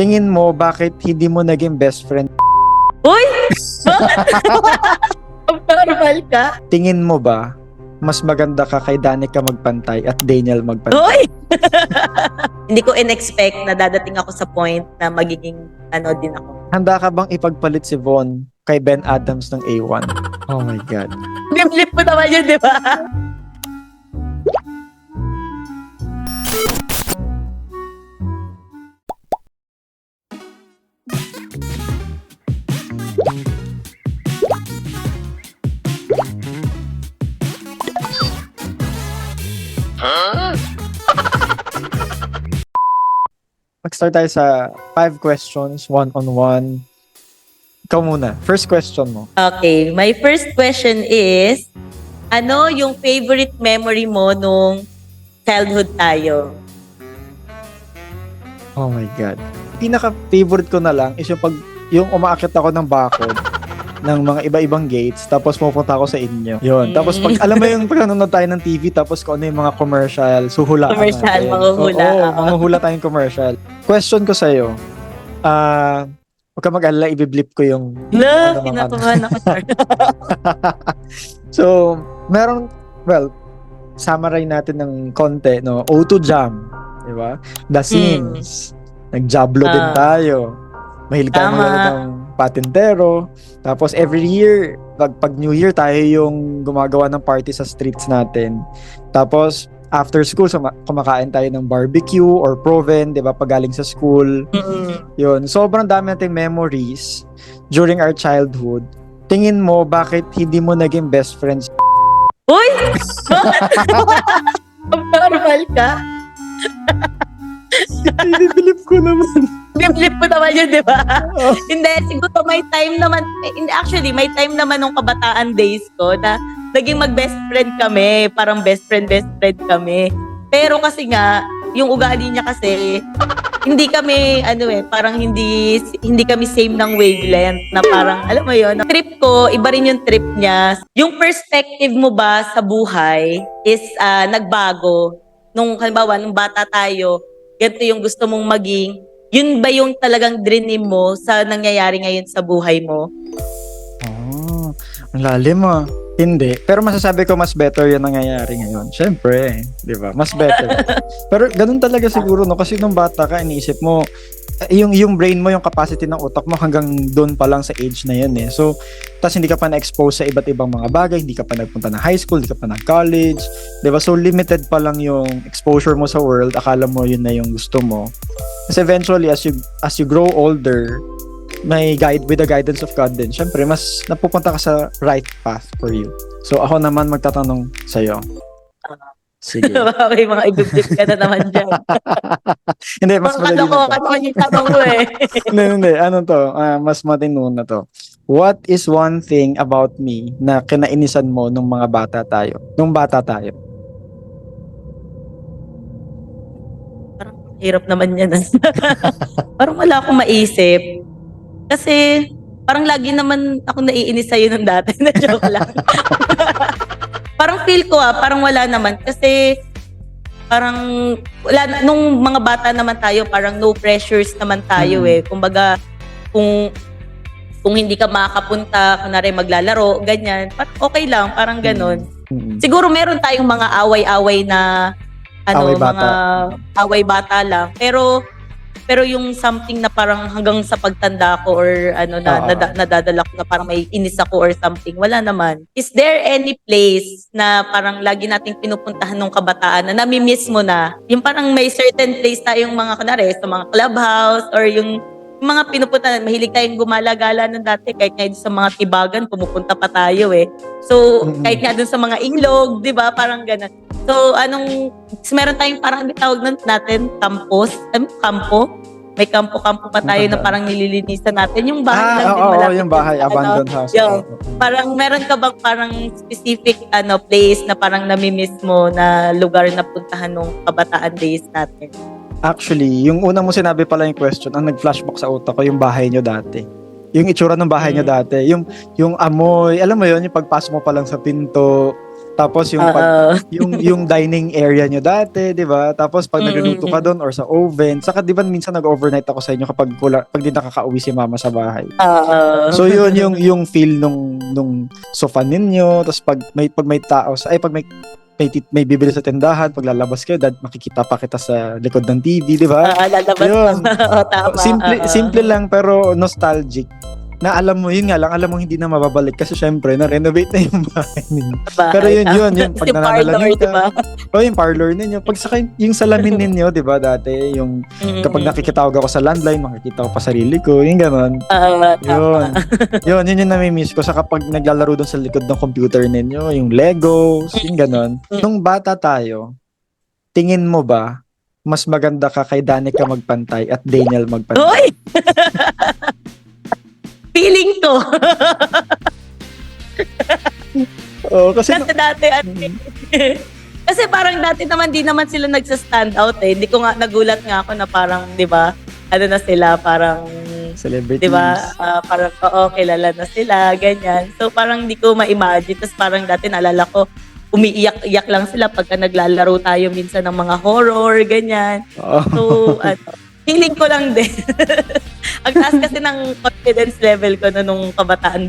Tingin mo, bakit hindi mo naging best friend? Uy! Normal ka? Tingin mo ba, mas maganda ka kay Danica magpantay at Daniel magpantay? Uy! Hindi ko in-expect na dadating ako sa point na magiging din ako. Handa ka bang ipagpalit si Von kay Ben Adams ng A1? Oh my God. Flip mo naman yun, di ba? Mag-start tayo sa 5 questions, one-on-one. Ikaw muna. First question mo. Okay, my first question is, ano yung favorite memory mo nung childhood tayo? Oh my God. Pinaka-favorite ko na lang is yung umaakit ako ng bakod ng mga iba-ibang gates, tapos pupunta ako sa inyo. Yun. Tapos pag, alam mo yung pag nanonood tayo ng TV, tapos kung ano yung mga commercial, suhula. Commercial, manghuhula. Oo, manghuhula tayong commercial. Question ko sa'yo, huwag ka mag-alala, i-blip ko yung... Love, kinatuhan ako. So, summarize natin ng konti, no? O2 Jam, di ba? The Sims, nag-Jablo din tayo. Mahilig tayo maglaro ng patintero. Tapos every year, pag New Year, tayo yung gumagawa ng party sa streets natin. Tapos, after school, kumakain tayo ng barbecue or proven, di ba, pag galing sa school. Yun, sobrang dami nating memories during our childhood. Tingin mo, bakit hindi mo naging best friends? Uy! Normal ka? Binibilip ko naman. Flip mo naman yun, di ba? Hindi, siguro may time naman, actually, may time naman nung kabataan days ko na naging mag-best friend kami. Parang best friend kami. Pero kasi nga, yung ugali niya kasi, hindi kami, parang hindi kami same ng wavelength na parang, alam mo yun, trip ko, iba rin yung trip niya. Yung perspective mo ba sa buhay is nagbago. Nung, halimbawa, nung bata tayo, ganito yung gusto mong maging, yun ba yung talagang dream mo sa nangyayari ngayon sa buhay mo? Oh, ang lalim ah. Hindi. Pero masasabi ko mas better yung nangyayari ngayon. Siyempre, di ba? Mas better. Pero ganun talaga siguro, no? Kasi nung bata ka, iniisip mo, yung brain mo, yung capacity ng utak mo hanggang doon pa lang sa age na yan eh. So, tas hindi ka pa na-expose sa iba't ibang mga bagay, hindi ka pa nagpunta ng high school, hindi ka pa nag-college, di ba? So, limited pa lang yung exposure mo sa world, akala mo yun na yung gusto mo. Kasi eventually, as you grow older, with the guidance of God din, syempre, mas napupunta ka sa right path for you. So, ako naman magtatanong sa'yo. Sige. Okay, mga i-flip ka na naman dyan. Hindi, mas madali na to. Ano yung tanong ko eh. Hindi. Ano to? Mas matino na to. What is one thing about me na kinainisan mo nung bata tayo? Parang hirap naman yan. Parang wala akong maisip. Kasi parang lagi naman ako naiinis sa'yo nung dati. Na joke lang. Parang feel ko parang wala naman. Kasi parang wala, nung mga bata naman tayo, parang no pressures naman tayo eh. Kumbaga, kung hindi ka makakapunta, kunwari maglalaro, ganyan, parang okay lang, parang ganon. Siguro meron tayong mga away-away na mga away bata lang. Pero yung something na parang hanggang sa pagtanda ko or nadadala ko na parang may inis ako or something, wala naman. Is there any place na parang lagi nating pinupuntahan nung kabataan na nami-miss mo na? Yung parang may certain place tayong mga kunwari sa mga clubhouse or yung mga pinupuntahan, mahilig tayong gumala-gala ng dati kahit nga sa mga tibagan, pumupunta pa tayo eh. So, kahit nga dun sa mga ilog, di ba? Parang ganun. So, meron tayong parang tawag natin, kampo. May kampo-kampo pa tayo na parang nililinisan natin. Yung bahay lang din malapit. Yung bahay, abandoned house. Parang meron ka bang parang specific place na parang nami-miss mo na lugar na puntahan nung kabataan days natin? Actually, yung unang mo sinabi pala yung question, ang nag-flashback sa utak ko, yung bahay nyo dati. Yung itsura ng bahay nyo dati. Yung amoy, alam mo yun, yung pagpasok mo pa lang sa pinto, Tapos yung yung dining area nyo dati, 'di ba? Tapos pag nagluluto ka doon or sa oven, saka 'di ba minsan nag-overnight ako sa inyo kapag pag di nakakauwi si mama sa bahay. So yun yung feel nung sofa ninyo, tapos pag may tao may bibili sa tindahan, pag lalabas kayo, makikita pa kita sa likod ng TV, 'di ba? Lalabas Yun. tama. Simple lang pero nostalgic. Na alam mo, yun nga lang, alam mo hindi na mababalik kasi syempre, na-renovate na yung bahay ninyo. Pero yun, pag Yung parlor, nananalangin ka, diba? yung parlor ninyo, pag saka yung salamin ninyo, di ba, dati, yung kapag nakikitawag ako sa landline, makikita ko pa sarili ko, yung ganon. Yun yung nami-miss ko. Sa kapag naglalaro doon sa likod ng computer ninyo, yung Legos, yung ganon. Nung bata tayo, tingin mo ba, mas maganda ka kay Danica magpantay at Daniel magpantay? Hoy! Feeling ko. Kasi dati, kasi parang dati naman, di naman sila nagsa-stand out eh. Hindi ko nga, nagulat nga ako na parang, di ba, ano na sila, parang, celebrities. di ba, parang, kilala na sila, ganyan. So, parang di ko ma-imagine. Tapos parang dati naalala ko, umiiyak-iyak lang sila pagka naglalaro tayo minsan ng mga horror, ganyan. So, feeling ko lang din. Ang taas kasi ng confidence level ko na nung kabataan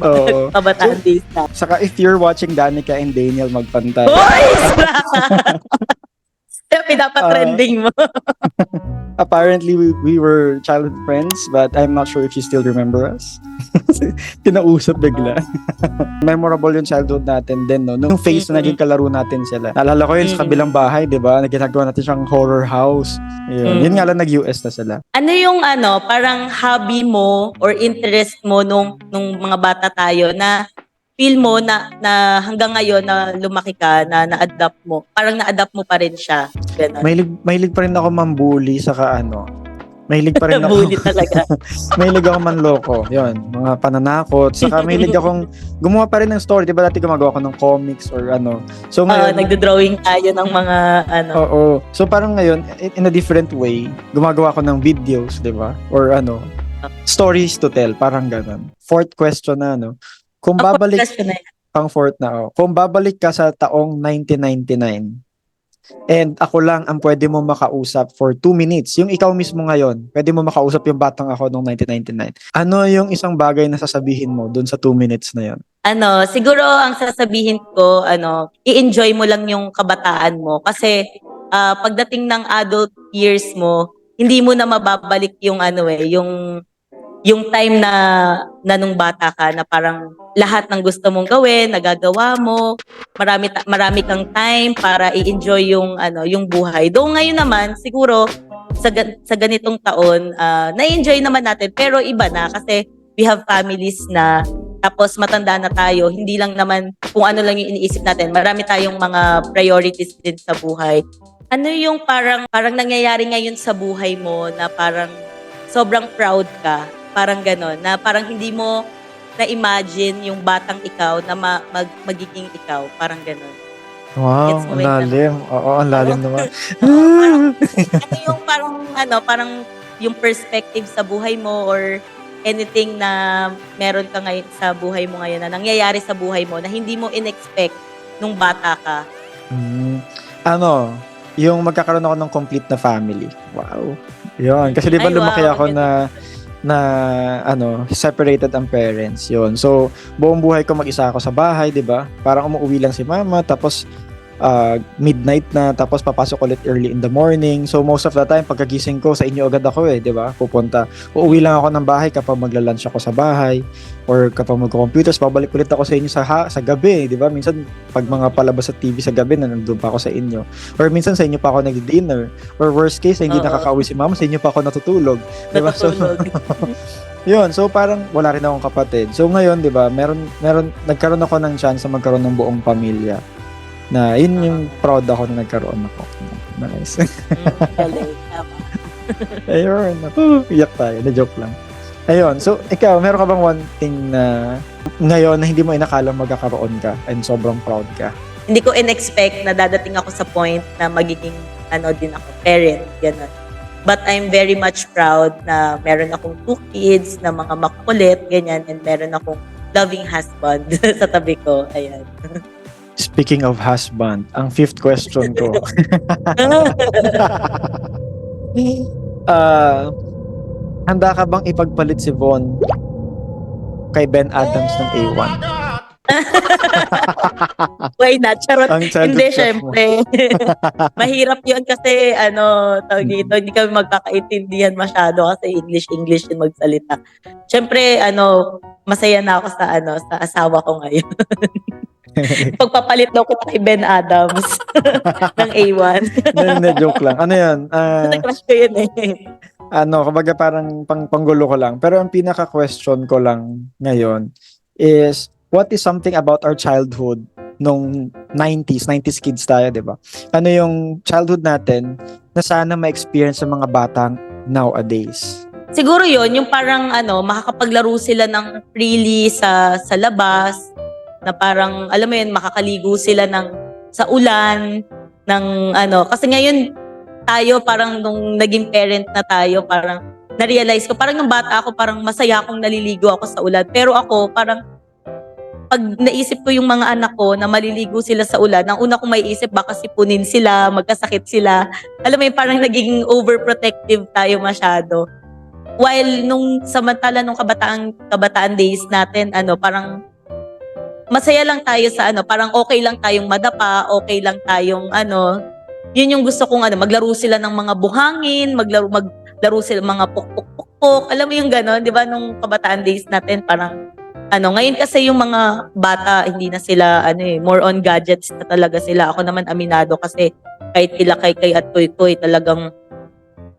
days na. Saka if you're watching Danica and Daniel magpantay. Hoy! Pinapatrending mo. Apparently, we were childhood friends, but I'm not sure if you still remember us. Kinausap bigla. Memorable yung childhood natin din, no? Nung phase na naging kalaro natin sila. Naalala ko yun sa kabilang bahay, di ba? Ginagawa natin siyang horror house. Yun nga lang, nag-US na sila. Ano yung parang hobby mo or interest mo nung mga bata tayo na feel mo na hanggang ngayon na lumaki ka, na na-adapt mo, parang na-adapt mo pa rin siya. Ganun. Mahilig pa rin ako mambuli, saka mahilig pa rin ako. Bully talaga. Mahilig ako manloko. Yun, mga pananakot. Saka mahilig akong gumawa pa rin ng story. Diba dati gumagawa ako ng comics or ano. So ngayon, nagdo-drawing tayo ng mga Oo. So parang ngayon, in a different way, gumagawa ako ng videos, diba? Or stories to tell. Parang ganun. Fourth question na, Kung babalik, fourth na, Kung babalik ka sa taong 1999, and ako lang ang pwede mo makausap for 2 minutes, yung ikaw mismo ngayon, pwede mo makausap yung batang ako noong 1999. Ano yung isang bagay na sasabihin mo dun sa 2 minutes na yon? Siguro ang sasabihin ko, i-enjoy mo lang yung kabataan mo. Kasi pagdating ng adult years mo, hindi mo na mababalik yung yung time na nung bata ka na parang lahat ng gusto mong gawin, nagagawa mo, marami kang time para i-enjoy yung buhay. Though ngayon naman, siguro sa ganitong taon, na-enjoy naman natin, pero iba na kasi we have families na, tapos matanda na tayo, hindi lang naman kung ano lang yung iniisip natin. Marami tayong mga priorities din sa buhay. Ano yung parang nangyayari ngayon sa buhay mo na parang sobrang proud ka? Parang gano'n, na parang hindi mo na-imagine yung batang ikaw na magiging ikaw. Parang gano'n. Wow, ang lalim. Oo, ang lalim naman. Ano yung parang yung perspective sa buhay mo or anything na meron ka ngayon sa buhay mo ngayon, na nangyayari sa buhay mo na hindi mo in-expect nung bata ka? Yung magkakaroon ako ng complete na family. Wow. Yun. Kasi di ba lumaki ako na separated ang parents. Yun. So, buong buhay ko mag-isa ako sa bahay, 'di ba? Parang umuwi lang si mama, tapos midnight na, tapos papasok ulit early in the morning. So, most of the time, pagkagising ko, sa inyo agad ako 'di ba? Pupunta. Uuwi lang ako ng bahay kapag magla-lunch ako sa bahay or kapag magko-computers, babalik ulit ako sa inyo sa gabi, 'di ba? Minsan pag mga palabas sa TV sa gabi, nandun pa ako sa inyo. Or minsan sa inyo pa ako nag-dinner. Or worst case, hindi nakakauwi si mama, sa inyo pa ako natutulog. 'Di ba? So, yun, so parang wala rin akong kapatid. So ngayon, 'di ba, nagkaroon ako ng chance na magkaroon ng buong pamilya. Na yun yung proud ako na nagkaroon ako. Nice. Ayun, iyak tayo, na-joke lang. Ayun, so ikaw, meron ka bang one thing na ngayon na hindi mo inakalang magkakaroon ka and sobrang proud ka? Hindi ko in-expect na dadating ako sa point na magiging din ako, parent, gano'n. But I'm very much proud na meron akong 2 kids na mga makukulit, ganyan, and meron akong loving husband sa tabi ko. Ayan. Speaking of husband, ang 5th question ko. Handa ka bang ipagpalit si Von kay Ben Adams ng A1? Why not? Charot. Ang childhood Hindi, crush mo. syempre. Mahirap yun kasi, tawag dito, hindi kami magkakaintindihan masyado kasi English yung magsalita. Syempre, masaya na ako sa asawa ko ngayon. Pagpapalit daw ko kay Ben Adams ng A1. Hindi, joke lang. Ano yan? Nag-crush ko yun eh. Kumbaga parang panggulo ko lang. Pero ang pinaka-question ko lang ngayon is, what is something about our childhood nung 90s kids tayo, di ba? Ano yung childhood natin na sana ma-experience sa mga batang nowadays? Siguro yon yung parang makakapaglaro sila ng freely sa labas, na parang alam mo yun, makakaligo sila sa ulan ng kasi ngayon tayo parang nung naging parent na tayo, parang na-realize ko parang nung bata ako parang masaya akong naliligo ako sa ulan, pero ako parang pag naisip ko yung mga anak ko na maliligo sila sa ulan, ang una kong maiisip baka sipunin sila, magkasakit sila. Alam mo yun, parang naging overprotective tayo masyado. While samantala nung kabataan days natin, parang masaya lang tayo sa parang okay lang tayong madapa, okay lang tayong yun yung gusto kong maglaro sila ng mga buhangin, maglaro sila mga pukpuk-pukpuk. Alam mo yung gano'n, 'di ba, nung kabataan days natin parang ngayon kasi yung mga bata hindi na sila more on gadgets na talaga sila. Ako naman aminado kasi kahit kila kay at Toy talagang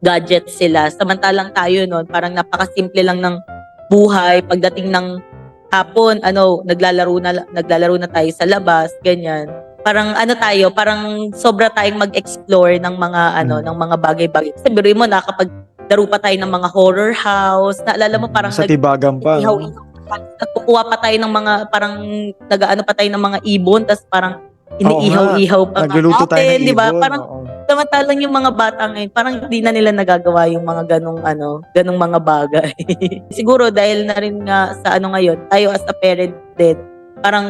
gadgets sila. Samantalang tayo noon parang napakasimple lang ng buhay. Pagdating ng hapon, naglalaro na tayo sa labas, ganyan. Parang tayo, parang sobra tayong mag-explore ng mga ng mga bagay-bagay. Kasi biruin mo nakakapaglaro pa tayo ng mga horror house. Naalala mo parang sa Tibagan pa. nagkukuha pa tayo ng mga parang nag-aano pa tayo ng mga ibon, tas parang iniihaw-ihaw pa nagluluto tayo ng di ba? ibon. Parang samantalang yung mga bata ngayon, parang hindi na nila nagagawa yung mga ganong mga bagay. Siguro dahil na rin nga sa ngayon, tayo as a parent din, parang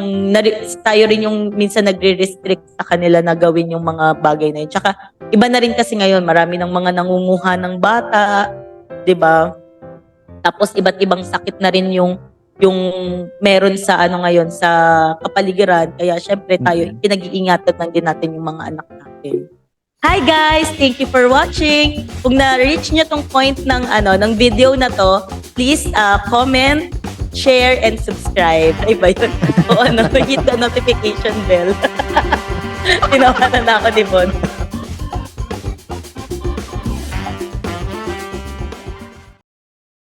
tayo rin yung minsan nagre-restrict sa kanila na gawin yung mga bagay na yun. Tsaka iba na rin kasi ngayon, marami ng mga nangunguha ng bata, di ba? Tapos iba't ibang sakit na rin yung meron sa ngayon sa kapaligiran, kaya syempre tayo pinag-iingatan lang din natin yung mga anak natin. Hi guys, thank you for watching. Kung na-reach nyo tong point ng video na to, please comment, share and subscribe. Ay ba yun? O hit the notification bell. Tinawanan na ako ni Bon.